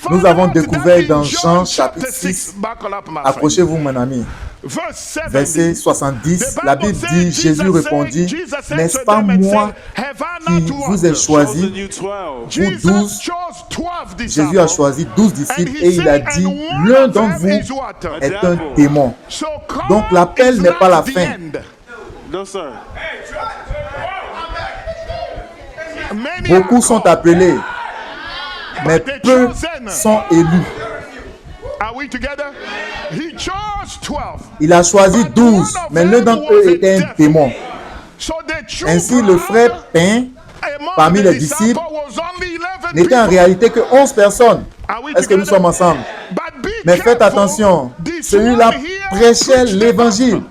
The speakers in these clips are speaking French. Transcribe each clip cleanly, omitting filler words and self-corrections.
Nous avons découvert dans Jean chapitre 6, approchez-vous mon ami, verset 70, la Bible dit, Jésus répondit, n'est-ce pas moi qui vous ai choisi, vous 12, Jésus a choisi 12 disciples et il a dit, l'un d'entre vous est un démon. Donc l'appel n'est pas la fin. Beaucoup sont appelés, mais peu sont élus. Il a choisi 12, mais l'un d'entre eux était un démon. Ainsi, le frère Pain, parmi les disciples, n'était en réalité que 11 personnes. Est-ce que nous sommes ensemble? Mais faites attention, celui-là prêchait l'évangile.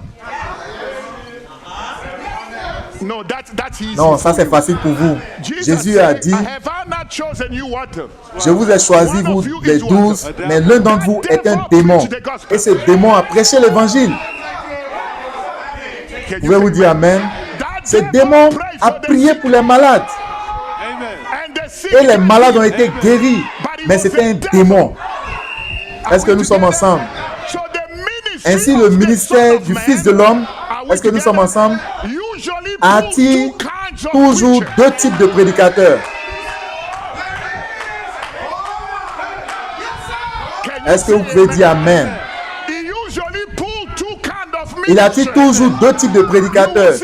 Non, ça c'est facile pour vous. Jésus a dit, je vous ai choisi, vous les 12, mais l'un d'entre vous est un démon. Et ce démon a prêché l'évangile. Vous pouvez vous dire Amen. Ce démon a prié pour les malades. Et les malades ont été guéris. Mais c'était un démon. Est-ce que nous sommes ensemble? Ainsi, le ministère du Fils de l'homme, est-ce que nous sommes ensemble, attire toujours deux types de prédicateurs. Est-ce que vous pouvez dire Amen? Il attire toujours deux types de prédicateurs.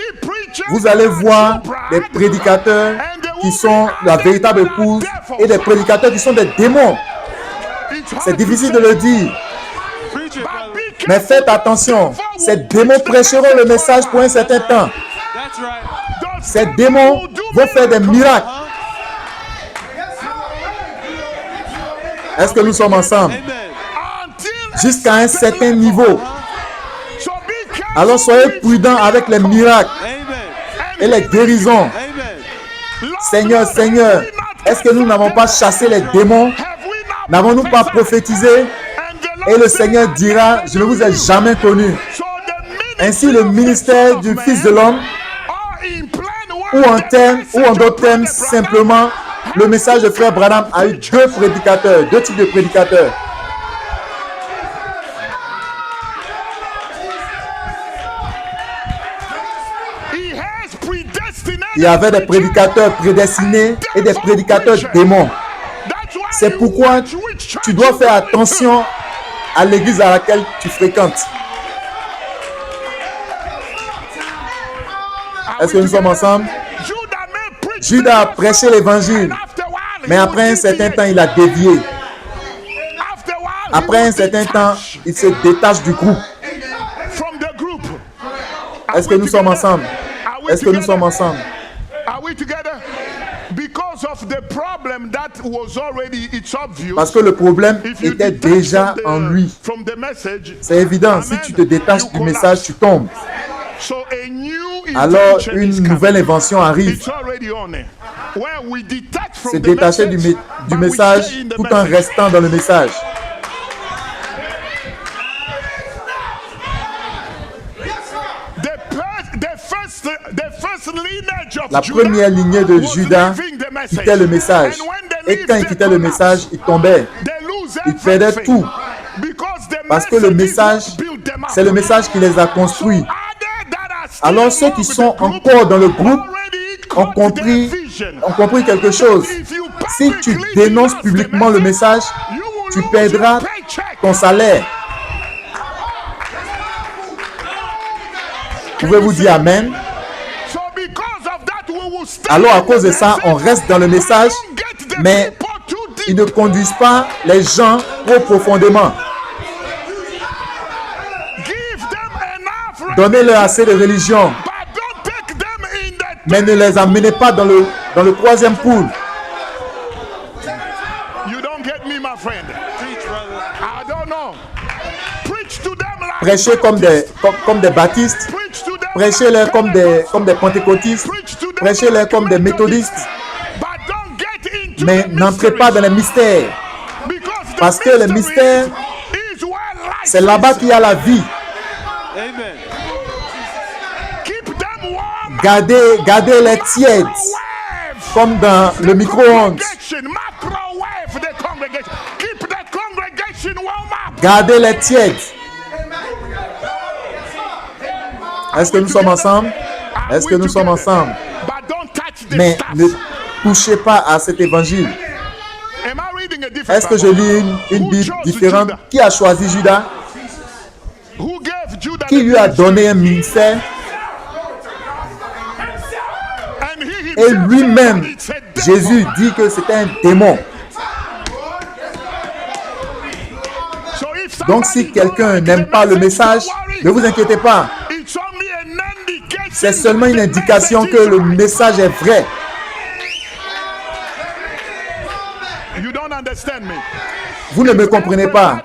Vous allez voir des prédicateurs qui sont la véritable épouse et des prédicateurs qui sont des démons. C'est difficile de le dire. Mais faites attention, ces démons prêcheront le message pour un certain temps. Ces démons vont faire des miracles. Est-ce que nous sommes ensemble? Jusqu'à un certain niveau. Alors soyez prudents avec les miracles et les guérisons. Seigneur, Seigneur, est-ce que nous n'avons pas chassé les démons? N'avons-nous pas prophétisé? Et le Seigneur dira, je ne vous ai jamais connu. Ainsi, le ministère du Fils de l'homme, ou en d'autres termes, simplement, le message de Frère Branham a eu deux prédicateurs, deux types de prédicateurs. Il y avait des prédicateurs prédestinés et des prédicateurs démons. C'est pourquoi tu dois faire attention à l'église à laquelle tu fréquentes. Est-ce que nous sommes ensemble? Judas a prêché l'évangile, mais après un certain temps, il a dévié. Après un certain temps, il se détache du groupe. Est-ce que nous sommes ensemble? Est-ce que nous sommes ensemble? Parce que le problème était déjà en lui. C'est évident, si tu te détaches du message, tu tombes. Alors une nouvelle invention arrive. Se détacher du message tout en restant dans le message. La première lignée de Judas quittait le message. Et quand il quittait le message, il tombait. Il perdait tout. Parce que le message, c'est le message qui les a construits. Alors ceux qui sont encore dans le groupe ont compris quelque chose. Si tu dénonces publiquement le message, tu perdras ton salaire. Pouvez-vous dire Amen? Alors à cause de ça, on reste dans le message, mais ils ne conduisent pas les gens trop profondément. Donnez-leur assez de religion, mais ne les amenez pas dans le troisième pool. Prêchez comme des baptistes, prêchez-leur comme des pentecôtistes, prêchez-leur comme des méthodistes, mais n'entrez pas dans les mystères, parce que les mystères, c'est là-bas qu'il y a la vie. Gardez les tièdes, comme dans le micro-ondes. Gardez-les tièdes. Est-ce que nous sommes ensemble? Est-ce que nous sommes ensemble? Mais ne touchez pas à cet évangile. Est-ce que je lis une Bible différente? Qui a choisi Judas? Qui lui a donné un ministère? Et lui-même, Jésus dit que c'était un démon. Donc si quelqu'un n'aime pas le message, ne vous inquiétez pas. C'est seulement une indication que le message est vrai. Vous ne me comprenez pas.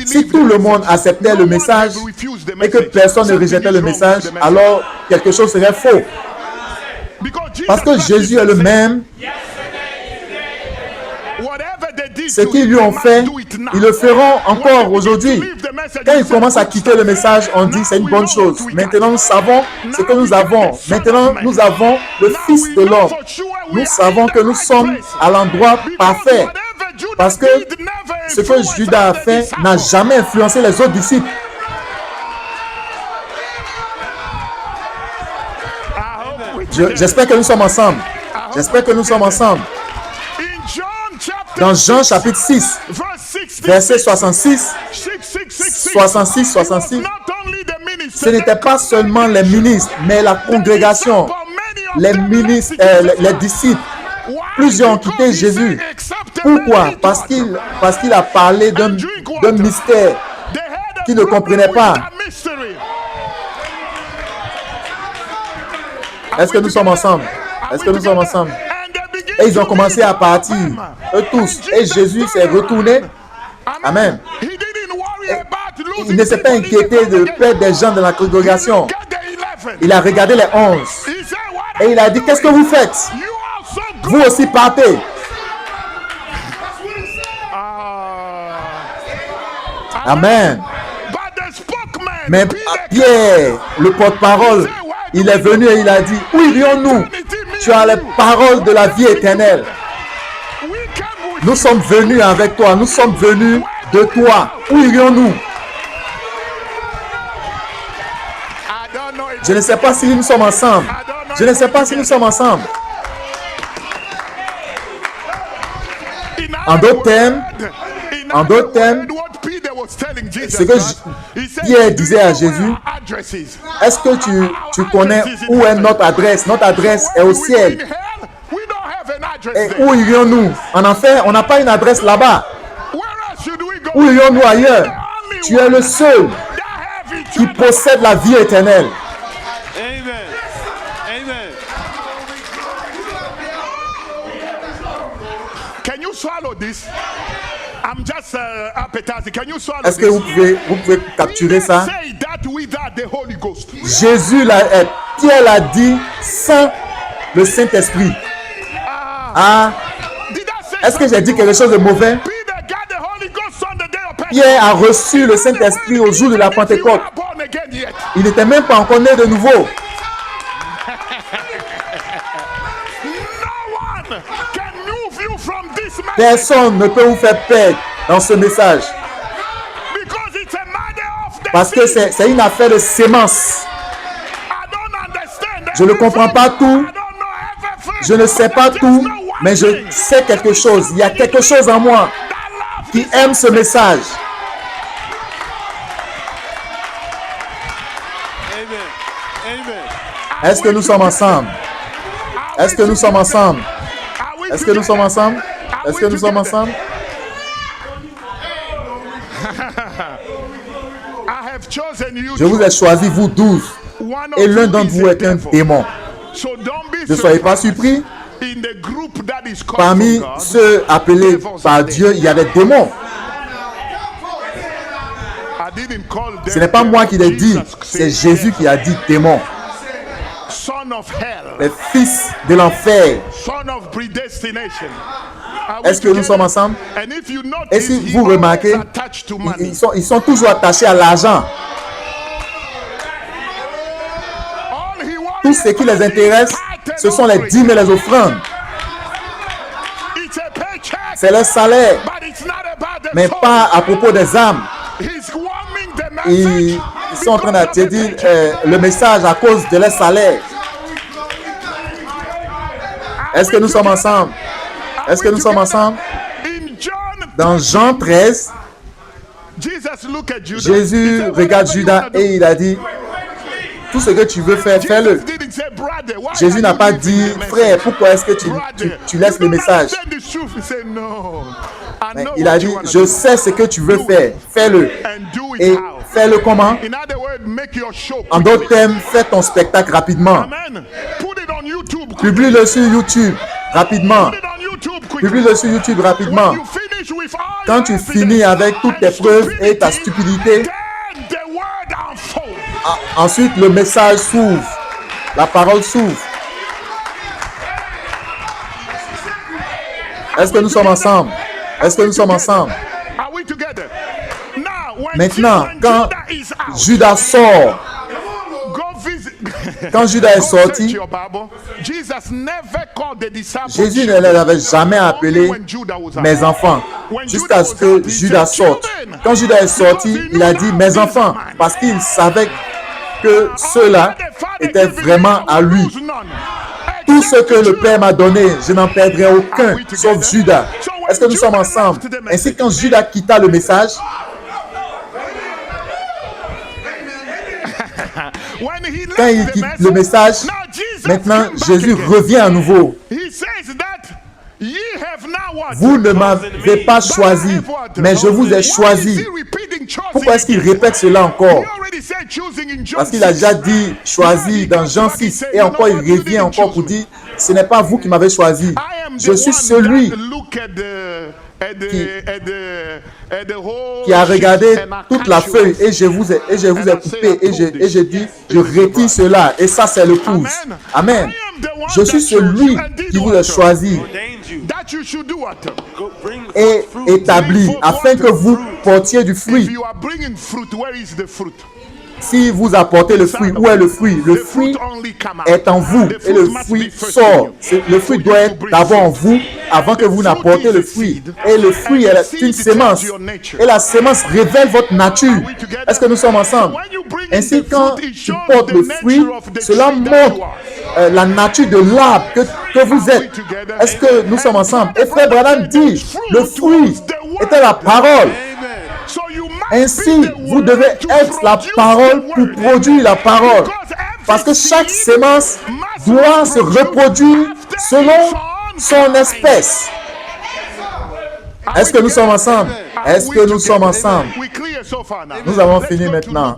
Si tout le monde acceptait le message et que personne ne rejetait le message, alors quelque chose serait faux. Parce que Jésus est le même. Ce qu'ils lui ont fait, ils le feront encore aujourd'hui. Quand ils commencent à quitter le message, on dit c'est une bonne chose. Maintenant, nous savons ce que nous avons. Maintenant, nous avons le Fils de l'homme. Nous savons que nous sommes à l'endroit parfait. Parce que ce que Judas a fait n'a jamais influencé les autres disciples. J'espère que nous sommes ensemble. J'espère que nous sommes ensemble. Dans Jean chapitre 6, verset 66, ce n'était pas seulement les ministres, mais la congrégation, les ministres, les disciples. Plusieurs ont quitté Jésus. Pourquoi? Parce qu'il a parlé d'un mystère qu'ils ne comprenaient pas. Est-ce que nous sommes ensemble? Est-ce que nous sommes ensemble? Et ils ont commencé à partir, eux tous. Et Jésus s'est retourné. Amen. Et il ne s'est pas inquiété de perdre des gens dans la congrégation. Il a regardé les 11. Et il a dit, qu'est-ce que vous faites? Vous aussi partez. Amen. Mais Pierre, le porte-parole, il est venu et il a dit, où irions-nous? Tu as les paroles de la vie éternelle. Nous sommes venus avec toi. Nous sommes venus de toi. Où irions-nous? Je ne sais pas si nous sommes ensemble. Je ne sais pas si nous sommes ensemble. En d'autres termes, ce que Pierre disait à Jésus, est-ce que tu connais où est notre adresse? Notre adresse est au ciel. Et où irions-nous? En enfer, on n'a pas une adresse là-bas. Où irions-nous ailleurs? Tu es le seul qui possède la vie éternelle. Est-ce que vous pouvez capturer ça? Pierre l'a dit sans le Saint-Esprit. Est-ce que j'ai dit quelque chose de mauvais? Pierre a reçu le Saint-Esprit au jour de la Pentecôte. Il n'était même pas encore né de nouveau. Personne ne peut vous faire perdre dans ce message. Parce que c'est une affaire de sémence. Je ne comprends pas tout. Je ne sais pas tout. Mais je sais quelque chose. Il y a quelque chose en moi qui aime ce message. Est-ce que nous sommes ensemble? Est-ce que nous sommes ensemble? Est-ce que nous sommes ensemble? Est-ce que nous sommes ensemble? Je vous ai choisi, vous 12. Et l'un d'entre vous est un démon. Ne soyez pas surpris. Parmi ceux appelés par Dieu, il y a des démons. Ce n'est pas moi qui l'ai dit. C'est Jésus qui a dit démon. Les fils de l'enfer. Est-ce que nous sommes ensemble? Et si vous remarquez, ils sont toujours attachés à l'argent. Tout ce qui les intéresse, ce sont les dîmes et les offrandes. C'est leur salaire. mais pas à propos des âmes. Ils sont en train d'attirer le message à cause de leur salaire. Est-ce que nous sommes ensemble? Est-ce que nous sommes ensemble? Dans Jean 13, Jésus regarde Judas et il a dit, tout ce que tu veux faire, fais-le. Jésus n'a pas dit, frère, pourquoi est-ce que tu laisses le message? Mais il a dit, je sais ce que tu veux faire, fais-le. Et fais-le comment? En d'autres termes, fais ton spectacle rapidement. Publie-le sur YouTube rapidement. Publie-le sur YouTube rapidement. Quand tu finis avec toutes tes preuves et ta stupidité, ensuite le message s'ouvre. La parole s'ouvre. Est-ce que nous sommes ensemble? Est-ce que nous sommes ensemble? Maintenant, quand Judas sort, quand Judas est sorti, Jésus ne les avait jamais appelés mes enfants, jusqu'à ce que Judas sorte. Quand Judas est sorti, il a dit mes enfants, parce qu'il savait que ceux-là étaient vraiment à lui. Tout ce que le Père m'a donné, je n'en perdrai aucun, sauf Judas. Est-ce que nous sommes ensemble? Ainsi, quand Judas quitta le message, quand il quitte le message, maintenant Jésus revient à nouveau. Vous ne m'avez pas choisi, mais je vous ai choisi. Pourquoi est-ce qu'il répète cela encore? Parce qu'il a déjà dit choisi dans Jean 6. Et encore, il revient encore pour dire, ce n'est pas vous qui m'avez choisi. Je suis celui qui a regardé toute la feuille et je vous ai coupé et j'ai dit, je retire cela. Et ça, c'est le pouce. Amen. Je suis celui qui vous a choisi et établi afin que vous portiez du fruit. Si vous apportez le fruit, où est le fruit? Le fruit est en vous et le fruit sort. Le fruit doit être d'abord en vous avant que vous n'apportez le fruit. Et le fruit est une sémence. Et la sémence révèle votre nature. Est-ce que nous sommes ensemble? Ainsi, quand tu portes le fruit, cela montre la nature de l'arbre que vous êtes. Est-ce que nous sommes ensemble? Et Frère Branham dit, le fruit était la parole. Ainsi, vous devez être la parole pour produire la parole. Parce que chaque sémence doit se reproduire selon son espèce. Est-ce que nous sommes ensemble? Est-ce que nous sommes ensemble? Nous avons fini maintenant.